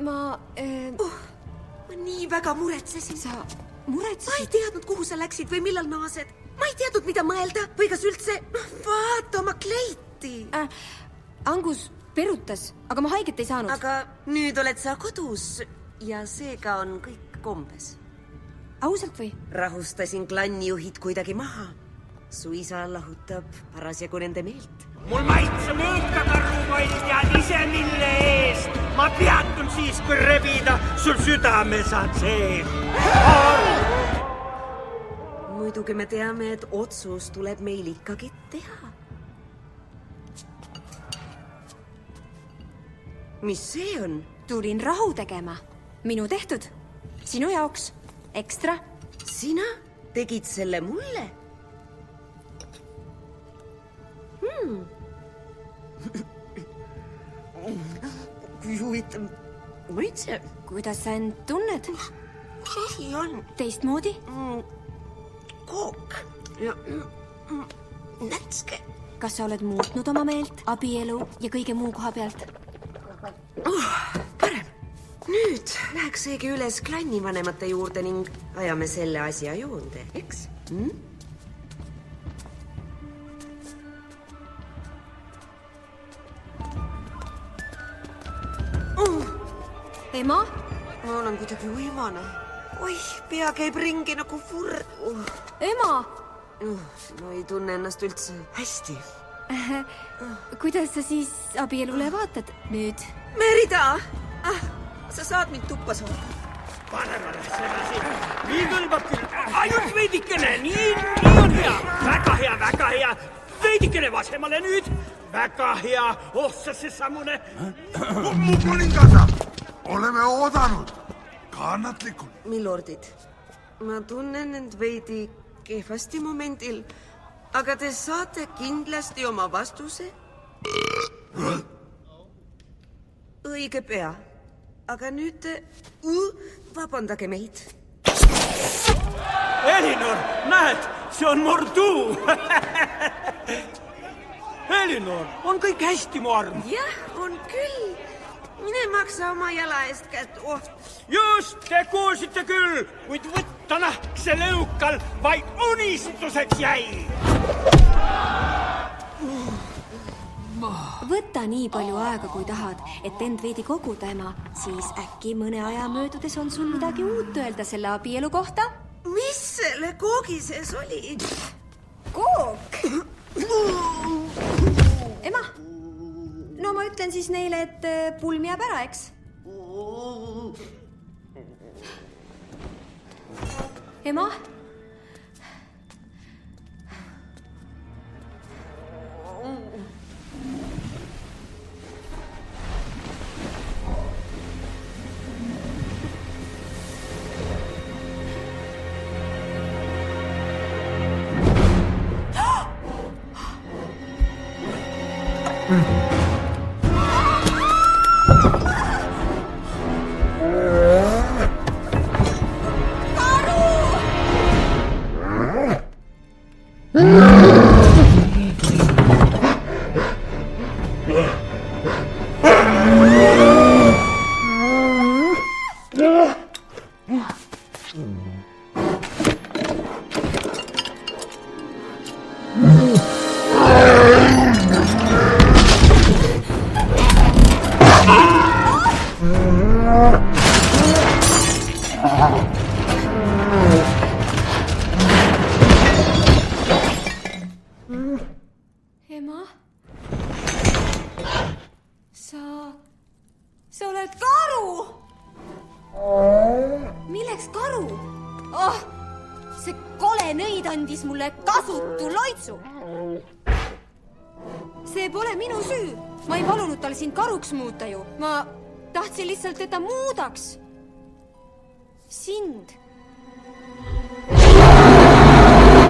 ma nii väga muretsesin. Sa muretsesid? Ma ei teadnud, kuhu sa läksid või millal naased. Ma ei teadnud, mida mõelda või kas üldse... Vaata oma kleiti. Angus perutas, aga ma haiget ei saanud. Aga nüüd oled sa kodus ja seega on kõik kombes. Ausalt või? Rahustasin klannijuhid kuidagi maha. Su isa lahutab parasjagu nende meelt. Mul maitse mõõkakarrukoll tead ise mille eest. Ma peatun siis, kui rebida sul südamesad sees. Muidugi me teame, et otsus tuleb meil ikkagi teha. Mis see on? Tulin rahu tegema. Minu tehtud. Sinu jaoks. Ekstra. Sina tegid selle mulle? Kui huvitav maitse. Kuidas sa end tunned? Mis asi on? Teistmoodi? Kook ja nätske. Kas sa oled muutnud oma meelt, abielu ja kõige muu koha pealt? Parem. Nüüd läheks seegi üles klannivanemate juurde ning ajame selle asja joonde, eks? Ema? Ma olen kuidagi uimane. Oih, pea käib ringi nagu furr. Ema! Ma ei tunne ennast üldse hästi. Kuidas sa siis abielule vaatad nüüd? Merida! Sa saad mind tuppa saada. Paremale sedasi. Nii kõlbab küll. Ainult veidikene. Nii on hea. Väga hea. Veidikene vasemale nüüd. Väga hea. Sa see samune. Mu kuningasa! Oleme oodanud. Kannatlikult. Milordid, ma tunnen end veidi kehvasti momendil, aga te saate kindlasti oma vastuse. Õige pea. Aga nüüd te... Vabandage meid. Elinor, näed, see on Morduu. Elinor, on kõik hästi, mu arm. Jah, on küll. Mine maksa oma jala eest kätt. Just, te kuulsite küll, kuid võtta nahkse lõukal vaid unistuseks jäi. Võta nii palju aega, kui tahad, et end veidi koguda, ema. Siis äkki mõne aja möödudes on sul midagi uut öelda selle abielu kohta? Mis selle koogi sees oli? Kook? Ema, no ma ütlen siis neile, et pulm jääb ära, eks? Ema? Ema? Sa oled karu! Milleks karu? See kole nõid andis mulle kasutu loitsu. See pole minu süü. Ma ei palunud tal sind karuks muuta ju. Ma tahtsin lihtsalt, et ta muudaks. Sind.